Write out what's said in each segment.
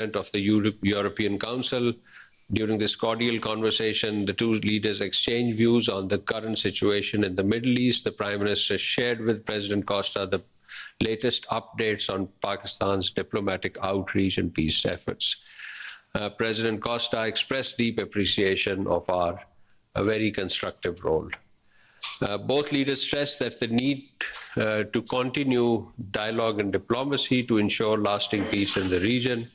of the European Council. During this cordial conversation, the two leaders exchanged views on the current situation in the Middle East. The Prime Minister shared with President Costa the latest updates on Pakistan's diplomatic outreach and peace efforts. President Costa expressed deep appreciation of our very constructive role. Both leaders stressed that the need to continue dialogue and diplomacy to ensure lasting peace in the region,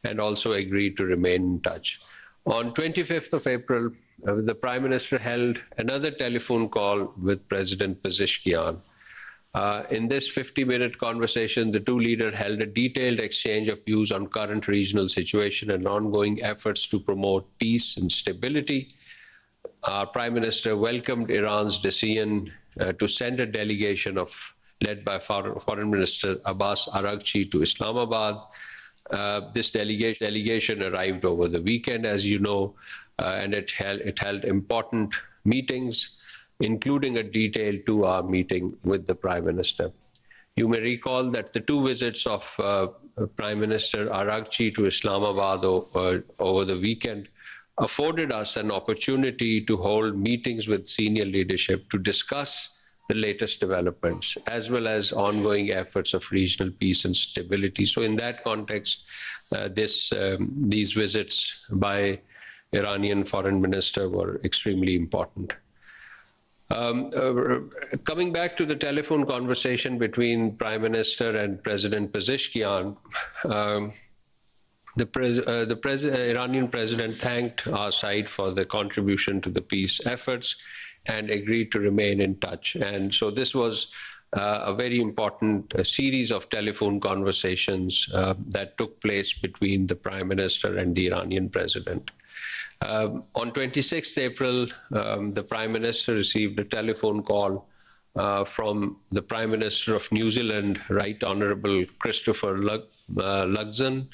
and also agreed to remain in touch. On 25th of April, the Prime Minister held another telephone call with President Pezeshkian. In this 50-minute conversation, the two leaders held a detailed exchange of views on current regional situation and ongoing efforts to promote peace and stability. Our Prime Minister welcomed Iran's decision to send a delegation led by Foreign Minister Abbas Araghchi to Islamabad. This delegation arrived over the weekend, as you know, and it held important meetings, including a detailed two-hour meeting with the Prime Minister. You may recall that the two visits of Prime Minister Araghchi to Islamabad over the weekend afforded us an opportunity to hold meetings with senior leadership to discuss the latest developments, as well as ongoing efforts of regional peace and stability. So in that context, these visits by Iranian Foreign Minister were extremely important. Coming back to the telephone conversation between Prime Minister and President Pezeshkian, the Iranian president thanked our side for the contribution to the peace efforts and agreed to remain in touch. And so this was a very important series of telephone conversations that took place between the Prime Minister and the Iranian president. On 26th April, the Prime Minister received a telephone call from the Prime Minister of New Zealand, Right Honourable Christopher Luxon.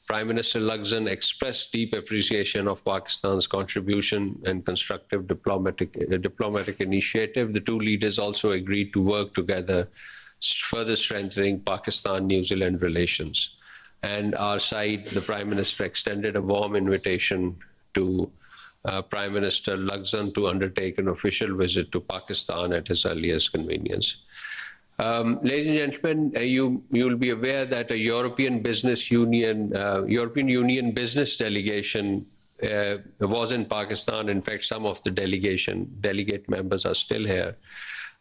Prime Minister Luxon expressed deep appreciation of Pakistan's contribution and constructive diplomatic initiative. The two leaders also agreed to work together, further strengthening Pakistan-New Zealand relations. And our side, the Prime Minister extended a warm invitation to Prime Minister Luxon to undertake an official visit to Pakistan at his earliest convenience. Ladies and gentlemen, you'll be aware that a European Union business delegation was in Pakistan. In fact, some of the delegate members are still here.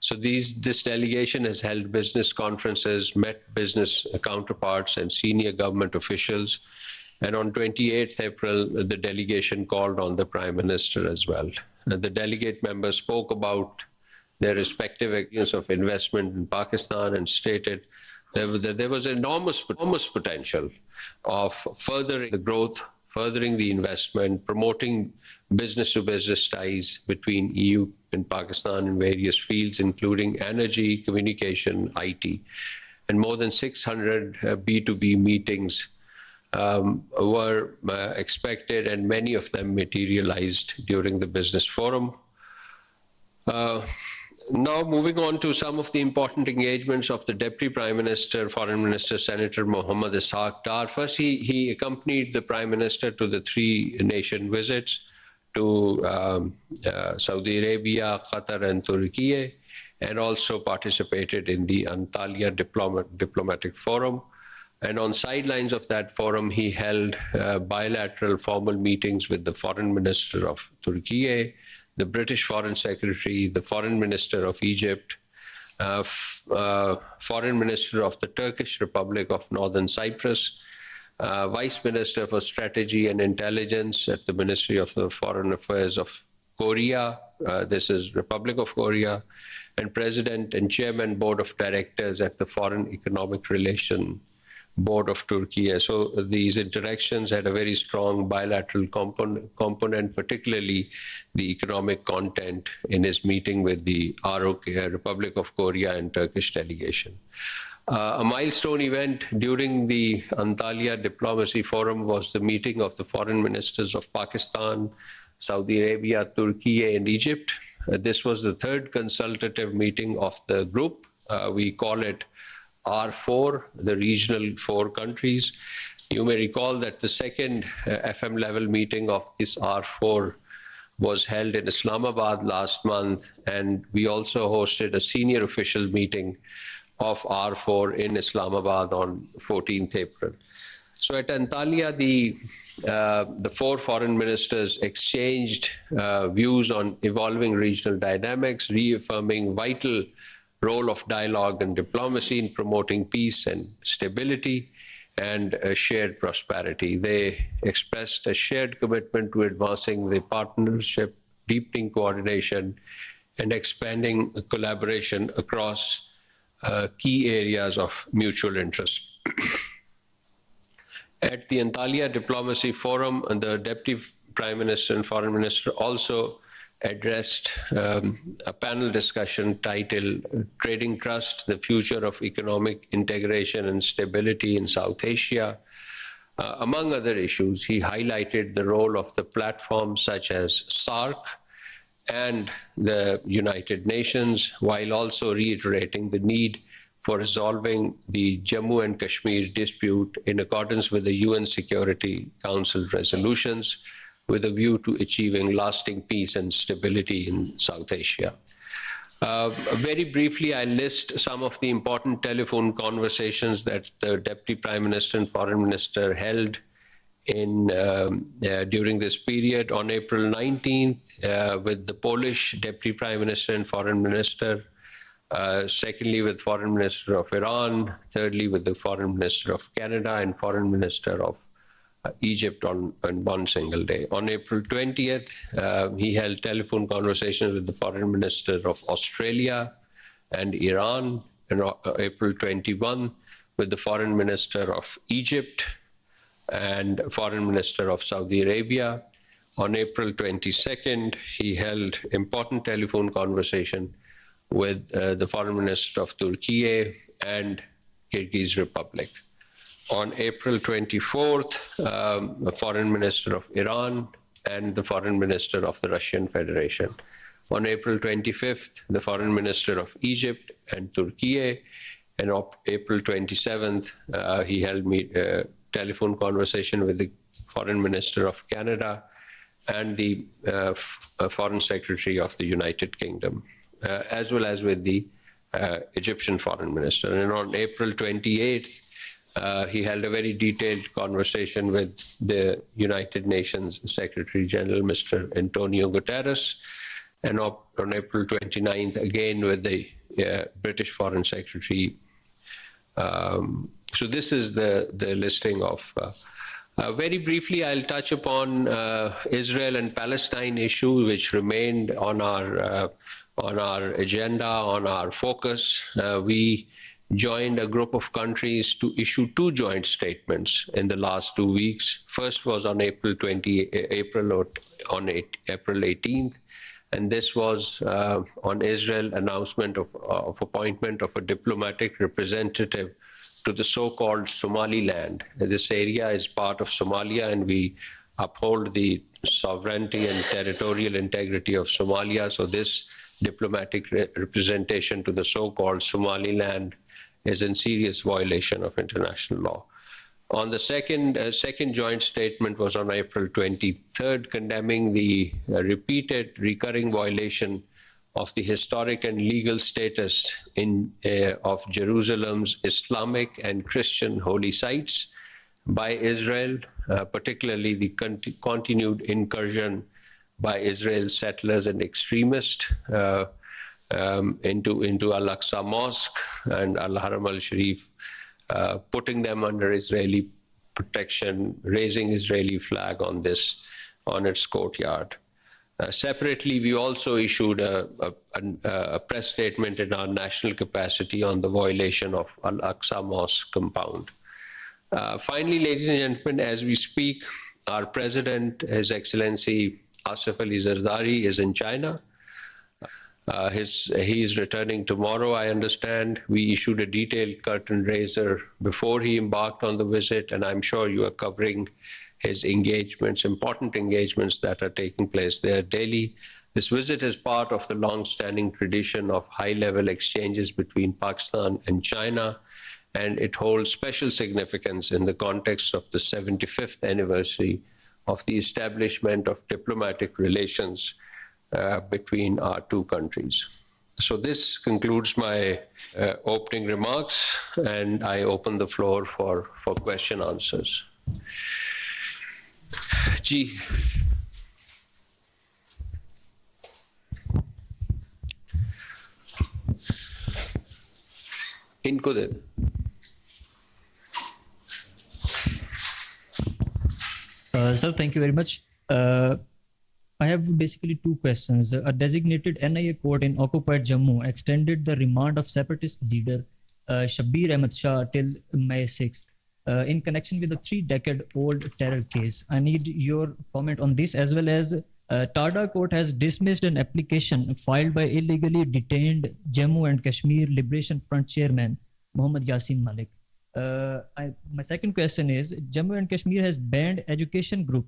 So this delegation has held business conferences, met business counterparts and senior government officials. And on 28th April, the delegation called on the Prime Minister as well. The delegate members spoke about their respective areas of investment in Pakistan and stated that there was enormous potential of furthering the growth, furthering the investment, promoting business-to-business ties between EU and Pakistan in various fields, including energy, communication, IT. And more than 600 B2B meetings were expected, and many of them materialized during the business forum. Now, moving on to some of the important engagements of the Deputy Prime Minister, Foreign Minister, Senator Mohammad Ishaq Dar. First, he accompanied the Prime Minister to the three-nation visits to Saudi Arabia, Qatar, and Turkey, and also participated in the Antalya diplomatic forum. And on sidelines of that forum, he held bilateral formal meetings with the Foreign Minister of Turkey, the British Foreign Secretary, the Foreign Minister of Egypt, Foreign Minister of the Turkish Republic of Northern Cyprus, Vice Minister for Strategy and Intelligence at the Ministry of the Foreign Affairs of Korea, this is Republic of Korea, and President and Chairman Board of Directors at the Foreign Economic Relations Board of Turkey. So these interactions had a very strong bilateral component, particularly the economic content in his meeting with the ROK, Republic of Korea, and Turkish delegation. A milestone event during the Antalya Diplomacy Forum was the meeting of the foreign ministers of Pakistan, Saudi Arabia, Turkey, and Egypt. This was the third consultative meeting of the group. We call it R4, the regional 4 countries. You may recall that the second FM level meeting of this R4 was held in Islamabad last month, and we also hosted a senior official meeting of R4 in Islamabad on 14th April. So at Antalya, the four foreign ministers exchanged views on evolving regional dynamics, reaffirming vital role of dialogue and diplomacy in promoting peace and stability and shared prosperity. They expressed a shared commitment to advancing the partnership, deepening coordination, and expanding collaboration across key areas of mutual interest. At the Antalya Diplomacy Forum, the Deputy Prime Minister and Foreign Minister also addressed a panel discussion titled Trading Trust, the Future of Economic Integration and Stability in South Asia. Among other issues, he highlighted the role of the platforms such as SAARC and the United Nations, while also reiterating the need for resolving the Jammu and Kashmir dispute in accordance with the UN Security Council resolutions, with a view to achieving lasting peace and stability in South Asia. Very briefly, I list some of the important telephone conversations that the Deputy Prime Minister and Foreign Minister held during this period. On April 19th, with the Polish Deputy Prime Minister and Foreign Minister, secondly with Foreign Minister of Iran, thirdly with the Foreign Minister of Canada and Foreign Minister of Egypt on one single day. On April 20th, he held telephone conversations with the Foreign Minister of Australia and Iran, and April 21 with the Foreign Minister of Egypt and Foreign Minister of Saudi Arabia. On April 22nd, he held important telephone conversation with the Foreign Minister of Turkey and Kyrgyz Republic. On April 24th, the Foreign Minister of Iran and the Foreign Minister of the Russian Federation. On April 25th, the Foreign Minister of Egypt and Turkey. And on April 27th, he held a telephone conversation with the Foreign Minister of Canada and the Foreign Secretary of the United Kingdom, as well as with the Egyptian Foreign Minister. And on April 28th, he held a very detailed conversation with the United Nations Secretary General, Mr. Antonio Guterres, and on April 29th, again with the British Foreign Secretary. So this is the listing of. Very briefly, I'll touch upon Israel and Palestine issue, which remained on our agenda, on our focus. We joined a group of countries to issue two joint statements in the last 2 weeks. First was on April 18th, and this was on Israel announcement of appointment of a diplomatic representative to the so-called Somaliland. This area is part of Somalia, and we uphold the sovereignty and territorial integrity of Somalia. So this diplomatic representation to the so-called Somaliland is in serious violation of international law. On the second joint statement was on April 23rd, condemning the repeated recurring violation of the historic and legal status of Jerusalem's Islamic and Christian holy sites by Israel, particularly the continued incursion by Israel's settlers and extremists into Al-Aqsa Mosque and Al-Haram al-Sharif, putting them under Israeli protection, raising Israeli flag on its courtyard. Separately, we also issued a press statement in our national capacity on the violation of Al-Aqsa Mosque compound. Finally, ladies and gentlemen, as we speak, our President, His Excellency Asif Ali Zardari, is in China. He is returning tomorrow, I understand. We issued a detailed curtain raiser before he embarked on the visit, and I'm sure you are covering his engagements, important engagements that are taking place there daily. This visit is part of the long-standing tradition of high-level exchanges between Pakistan and China, and it holds special significance in the context of the 75th anniversary of the establishment of diplomatic relations between our two countries. So this concludes my opening remarks, and I open the floor for question answers. Ji. इनको दे दे. Sir, thank you very much. I have basically two questions. A designated NIA court in occupied Jammu extended the remand of separatist leader Shabir Ahmed Shah till May 6th in connection with a 3-decade-old terror case. I need your comment on this, as well as Tada court has dismissed an application filed by illegally detained Jammu and Kashmir Liberation Front chairman Mohammad Yasin Malik. My second question is, Jammu and Kashmir has banned education group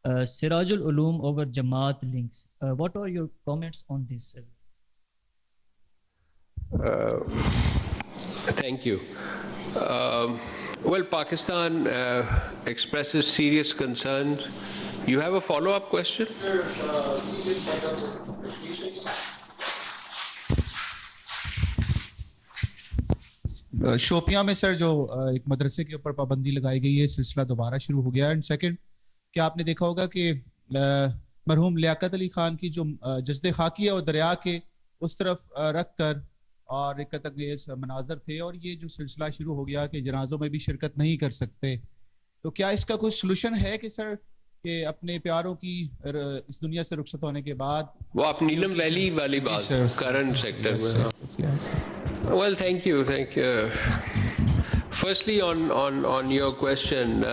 Sirajul Uloom over Jamaat links. What are your comments on this? Thank you. Well, Pakistan expresses serious concerns. You have a follow-up question? Shopian में sir जो एक मदरसे के ऊपर पाबंदी लगाई गई है, सिलसिला दोबारा शुरू हो गया. एंड सेकंड, क्या आपने देखा होगा कि मरहूम लियाकत अली खान की जो जज्दे खाकी है और दरिया के उस तरफ रख कर और एक अंगेज मनाजर थे, और ये जो सिलसिला शुरू हो गया कि जनाजों में भी शिरकत नहीं कर सकते, तो क्या इसका कोई सोल्यूशन है कि सर कि अपने प्यारों की इस दुनिया से रुखसत होने के बाद वो आप नीलम वैली वाली बात करंट सेक्टर में? Well, thank you. Firstly, on your question,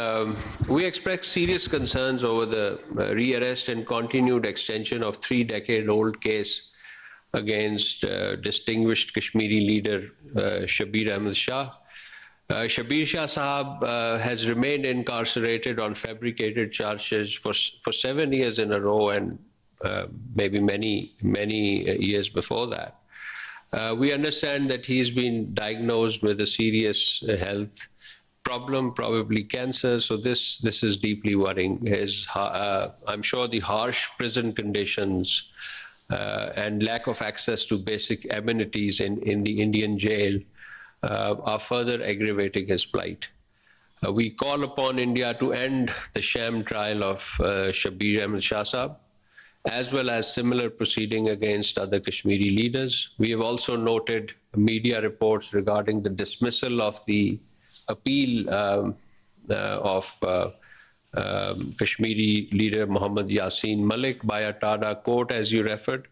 we express serious concerns over the rearrest and continued extension of 3-decade-old case against distinguished Kashmiri leader Shabir Ahmed Shah. Shabir Shah Sahab has remained incarcerated on fabricated charges for 7 years in a row, and maybe many years before that. We understand that he's been diagnosed with a serious health problem, probably cancer. So this is deeply worrying. I'm sure the harsh prison conditions and lack of access to basic amenities in the Indian jail are further aggravating his plight. We call upon India to end the sham trial of Shabir Ahmed Shah Sahab, as well as similar proceeding against other Kashmiri leaders. We have also noted media reports regarding the dismissal of the appeal of Kashmiri leader Mohammad Yasin Malik by a Tada court, as you referred.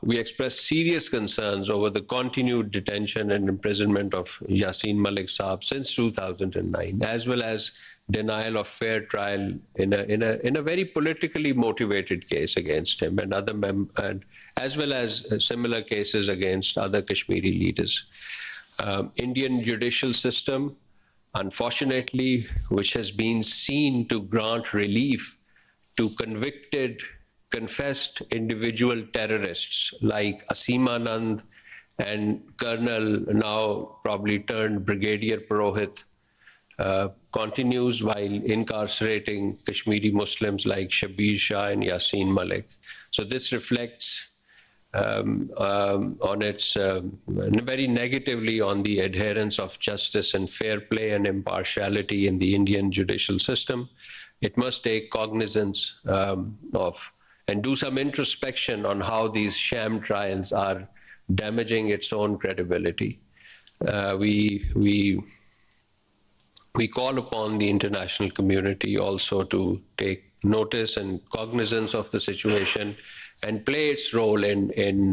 We express serious concerns over the continued detention and imprisonment of Yasin Malik Saab since 2009, as well as denial of fair trial in a very politically motivated case against him and other as well as similar cases against other Kashmiri leaders. Indian judicial system, unfortunately, which has been seen to grant relief to confessed individual terrorists like Asim Anand and Colonel, now probably turned Brigadier Purohit, continues while incarcerating Kashmiri Muslims like Shabir Shah and Yasin Malik. So this reflects on its very negatively on the adherence of justice and fair play and impartiality in the Indian judicial system. It must take cognizance of and do some introspection on how these sham trials are damaging its own credibility. We call upon the international community also to take notice and cognizance of the situation and play its role in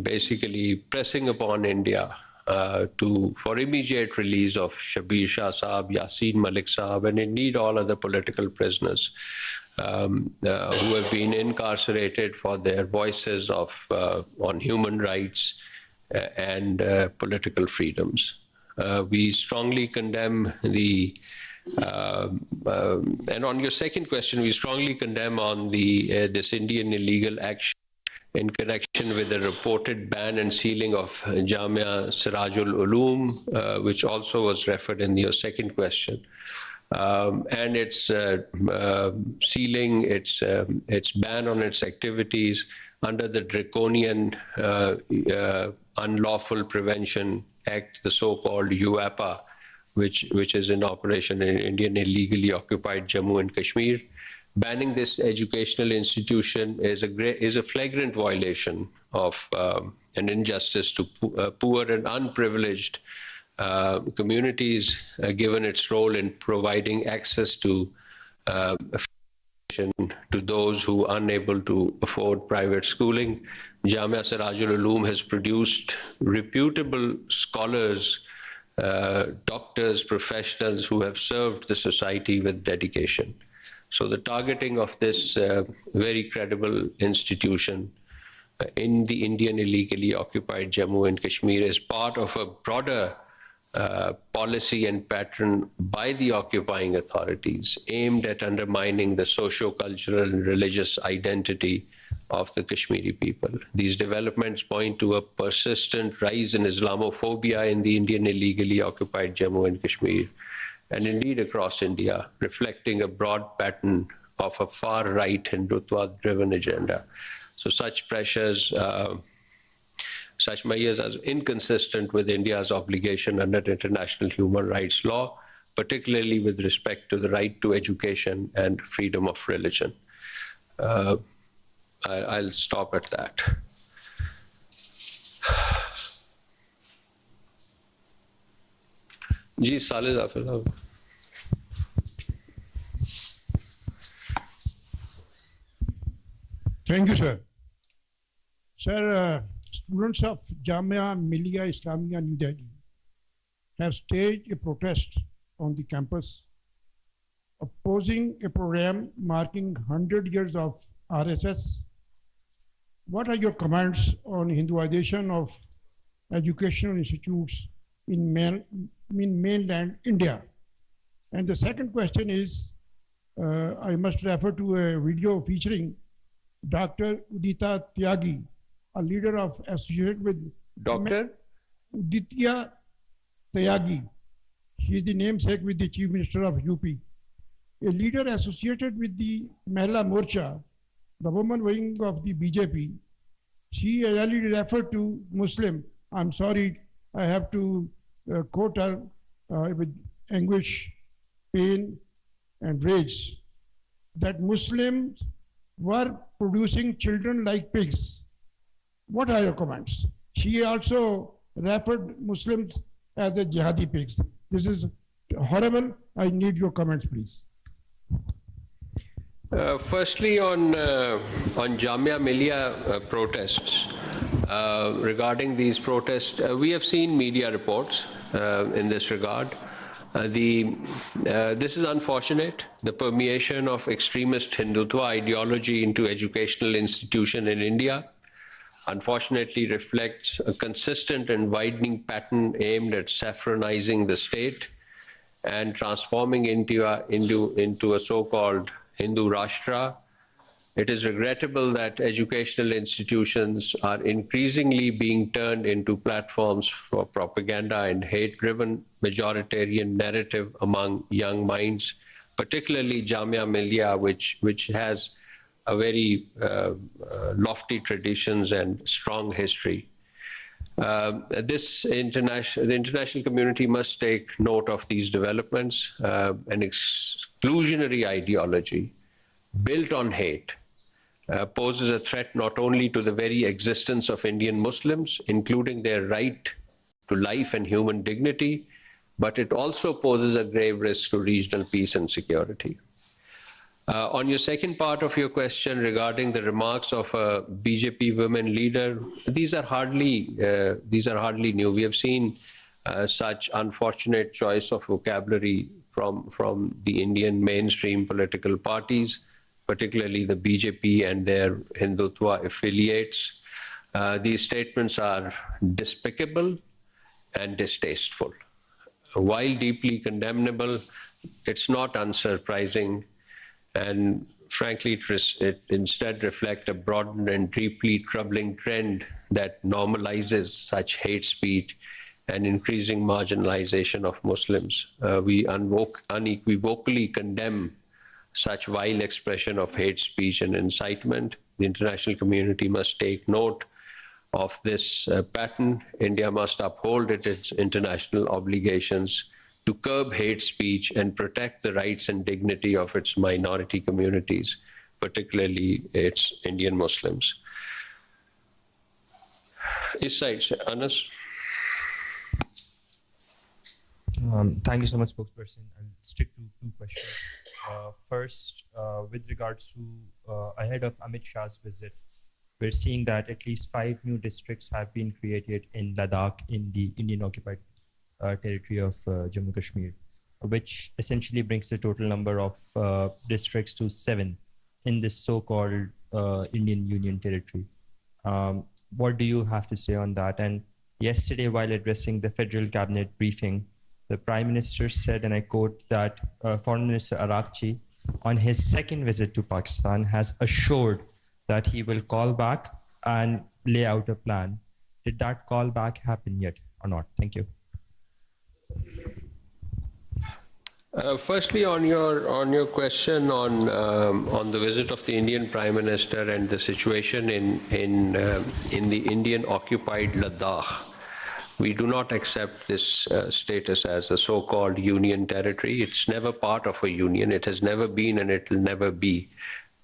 basically pressing upon India for immediate release of Shabir Shah Sahab, Yasin Malik Sahab, and indeed all other political prisoners who have been incarcerated for their voices on human rights and political freedoms. We strongly condemn and on your second question, we strongly condemn on this Indian illegal action in connection with the reported ban and sealing of Jamia Sirajul Uloom, which also was referred in your second question. And its sealing, its ban on its activities under the draconian Unlawful Prevention Act, the so-called UAPA, which is in operation in Indian illegally occupied Jammu and Kashmir. Banning this educational institution is a flagrant violation of an injustice to poor and unprivileged communities, given its role in providing access to those who are unable to afford private schooling. Jamia Sirajul Uloom has produced reputable scholars, doctors, professionals who have served the society with dedication. So the targeting of this very credible institution in the Indian illegally occupied Jammu and Kashmir is part of a broader policy and pattern by the occupying authorities aimed at undermining the socio-cultural and religious identity of the Kashmiri people. These developments point to a persistent rise in Islamophobia in the Indian illegally occupied Jammu and Kashmir, and indeed across India, reflecting a broad pattern of a far-right Hindutva-driven agenda. So such pressures, such measures are inconsistent with India's obligation under international human rights law, particularly with respect to the right to education and freedom of religion. I'll stop at that. जी साले Jafar Thank you, sir. Sir, students of Jamia Millia Islamia New Delhi have staged a protest on the campus opposing a program marking 100 years of RSS. What are your comments on Hinduization of educational institutes in mainland India? And the second question is, I must refer to a video featuring Dr. Udita Tyagi, a leader associated with Dr. Udita Tyagi. She is the namesake with the Chief Minister of UP. A leader associated with the Mahila Morcha, the woman wing of the BJP. She really referred to Muslim. I'm sorry, I have to quote her with anguish, pain, and rage, that Muslims were producing children like pigs. What are your comments? She also referred Muslims as a jihadi pigs. This is horrible. I need your comments, please. Firstly, on Jamia Millia protests, regarding these protests, we have seen media reports in this regard. This is unfortunate. The permeation of extremist Hindutva ideology into educational institutions in India unfortunately reflects a consistent and widening pattern aimed at saffronizing the state and transforming into a so-called Hindu Rashtra. It is regrettable that educational institutions are increasingly being turned into platforms for propaganda and hate-driven majoritarian narrative among young minds, particularly Jamia Millia, which has a very lofty traditions and strong history. The international community must take note of these developments. An exclusionary ideology built on hate poses a threat not only to the very existence of Indian Muslims, including their right to life and human dignity, but it also poses a grave risk to regional peace and security. On your second part of your question regarding the remarks of a BJP women leader, these are hardly new. We have seen such unfortunate choice of vocabulary from the Indian mainstream political parties, particularly the BJP and their Hindutva affiliates. These statements are despicable and distasteful. While deeply condemnable, it's not unsurprising and frankly, it instead reflects a broad and deeply troubling trend that normalizes such hate speech and increasing marginalization of Muslims. We unequivocally condemn such vile expression of hate speech and incitement. The international community must take note of this pattern. India must uphold its international obligations to curb hate speech and protect the rights and dignity of its minority communities, particularly its Indian Muslims. This side, Anas. Thank you so much, spokesperson. I'll stick to two questions. First, with regards to ahead of Amit Shah's visit, we're seeing that at least 5 new districts have been created in Ladakh in the Indian occupied territory of Jammu Kashmir, which essentially brings the total number of districts to 7 in this so-called Indian Union territory. What do you have to say on that? And yesterday, while addressing the federal cabinet briefing, the Prime Minister said, and I quote, that Foreign Minister Arakchi, on his second visit to Pakistan, has assured that he will call back and lay out a plan. Did that call back happen yet or not? Thank you. Firstly, on your question on the visit of the Indian Prime Minister and the situation in the Indian occupied Ladakh, we do not accept this status as a so-called union territory. It's never part of a union. It has never been, and it will never be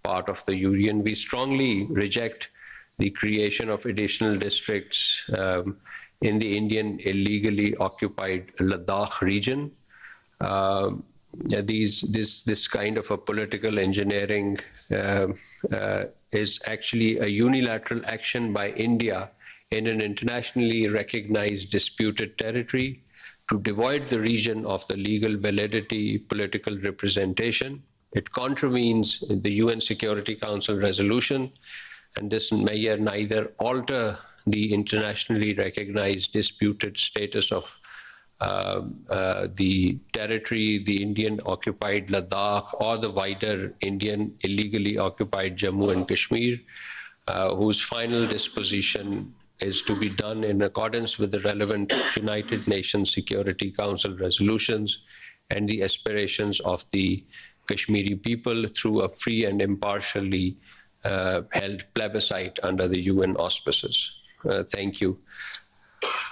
part of the union. We strongly reject the creation of additional districts in the Indian illegally occupied Ladakh region. This kind of a political engineering is actually a unilateral action by India in an internationally recognized disputed territory to devoid the region of the legal validity political representation. It contravenes the UN Security Council resolution, and this may neither alter the internationally recognized disputed status of the territory, the Indian occupied Ladakh, or the wider Indian illegally occupied Jammu and Kashmir, whose final disposition is to be done in accordance with the relevant United Nations Security Council resolutions and the aspirations of the Kashmiri people through a free and impartially held plebiscite under the UN auspices. Thank you.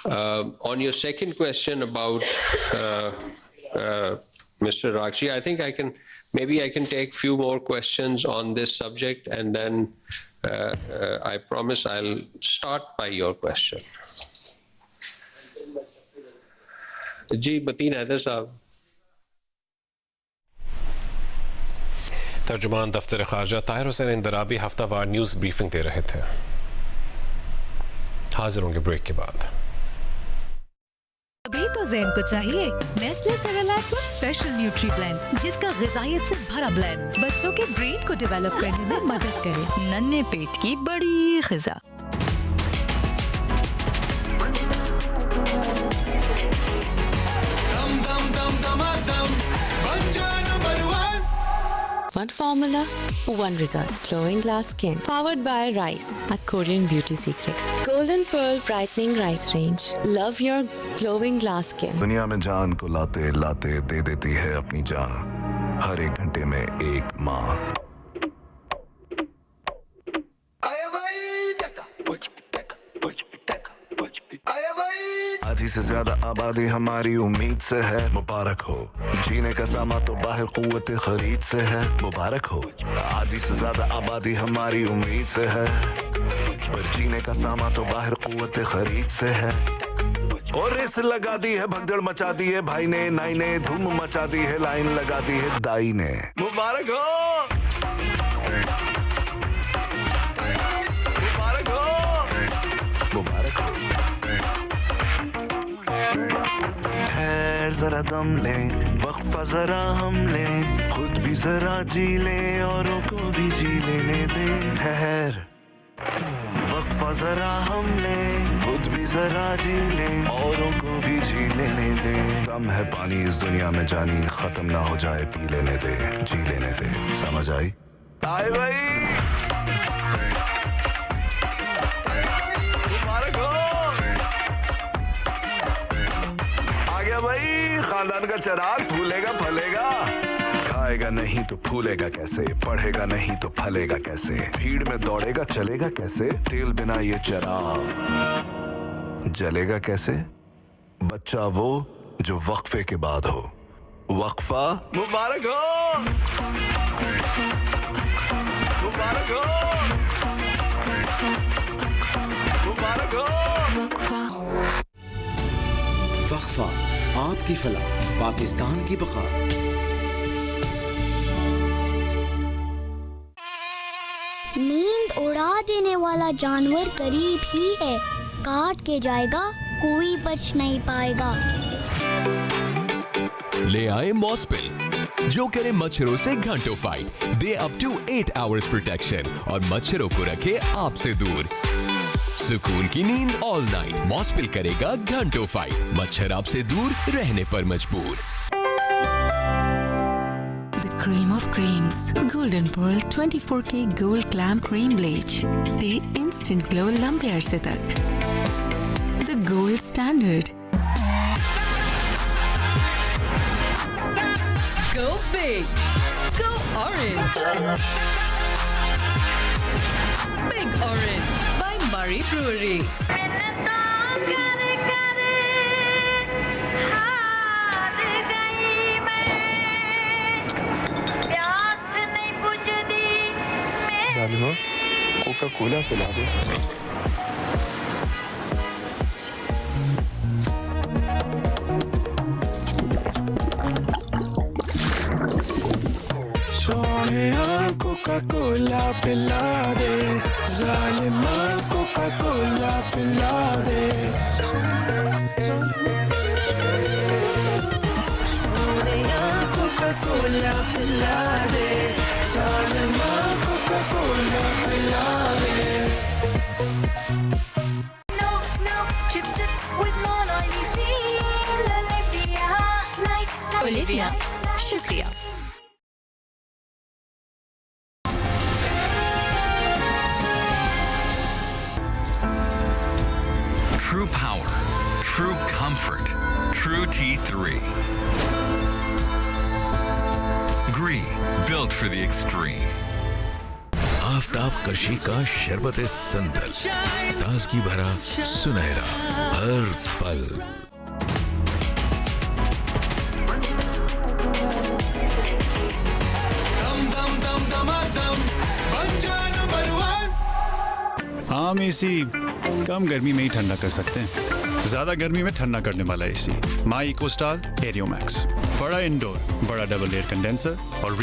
On your second question about Mr. Rakshi, I think I can take a few more questions on this subject, and then I promise I'll start by your question. जी बतीन हैदर साहब. तर्जुमान दफ्तर ख़ारजा Tahir Andrabi हफ्तावार news briefing दे रहे थे. हाजिर होंगे break के बाद. अभी तो ज़ेन को चाहिए Nestle Cerelac with special nutri blend, जिसका ग़िज़ाइयत से भरा ब्लेंड बच्चों के ब्रेन को डेवलप करने में मदद करे. नन्हे पेट की बड़ी ग़िज़ा. One formula, one result. Glowing glass skin. Powered by Rice, a Korean beauty secret. Golden Pearl Brightening Rice Range. Love your glowing glass skin. दुनिया में जान को लाते लाते दे देती है अपनी जान. हर एक घंटे में एक माँ. आधी से ज्यादा आबादी हमारी उम्मीद से है. मुबारक हो. जीने का सामा तो बाहर कुव्वत खरीद से है. मुबारक हो. आधी से ज्यादा आबादी हमारी उम्मीद से है, पर जीने का सामा तो बाहर कुव्वत खरीद से है. और रेस लगा दी है, भगदड़ मचा दी है भाई ने, नाई ने धूम मचा दी है, लाइन लगा दी है दाई ने. मुबारक हो. मुबारक हो. मुबारक हो. जरा दम ले, वक्फा जरा हम ले, खुद भी जरा जी ले, औरों को भी जी लेने दे. ठहर, वक्फा जरा हम ले, खुद भी जरा जी ले, औरों को भी जी लेने दे. कम है पानी इस दुनिया में जानी, खत्म ना हो जाए पी लेने दे, जी लेने दे. समझ आई? आए भाई, मुबारक हो। आ गया भाई खानदान का चिराग, फूलेगा फलेगा। खाएगा नहीं तो फूलेगा कैसे, पढ़ेगा नहीं तो फलेगा कैसे, भीड़ में दौड़ेगा चलेगा कैसे, तेल बिना ये चिराग जलेगा कैसे। बच्चा वो जो वक्फे के बाद हो, वक्फा मुबारक हो, मुबारक हो, मुबारक हो। वक्फा आपकी फलाह, पाकिस्तान की बका। नींद उड़ा देने वाला जानवर करीब ही है, काट के जाएगा कोई बच नहीं पाएगा। ले आए मॉस्पिल जो करे मच्छरों से घंटों फाइट, दे अप टू 8 hours प्रोटेक्शन और मच्छरों को रखे आपसे दूर। सुकून की नींद ऑल नाइट, मॉस्पिल करेगा घंटों फाइट, मच्छर आपसे दूर रहने पर मजबूर। Cream of creams, Golden Pearl 24K Gold Clam Cream Bleach, the instant glow लंबे अरसे तक, the gold standard. Go big, go orange. Big Orange by Murray Brewery. जालिमा, कोका कोला पिला दे। सोनिया कोका कोला पिला दे, जालिमा कोका कोला पिला दे। Sonia Coca Cola पिला दे, जालिमा कोका कोला पिला दे। No, chip chip with non-oily feel, Olivia, like Olivia, शुक्रिया। True power, true comfort, true T3. Gree, built for the extreme. Aftab कशी का शरबत संदल, ताजगी भरा सुनहरा हर पल। आम एसी कम गर्मी में ही ठंडा कर सकते हैं, ज्यादा गर्मी में ठंडा करने वाला एसी माई इको स्टार एरियो मैक्स। बड़ा इंडोर, बड़ा डबल एयर कंडेंसर और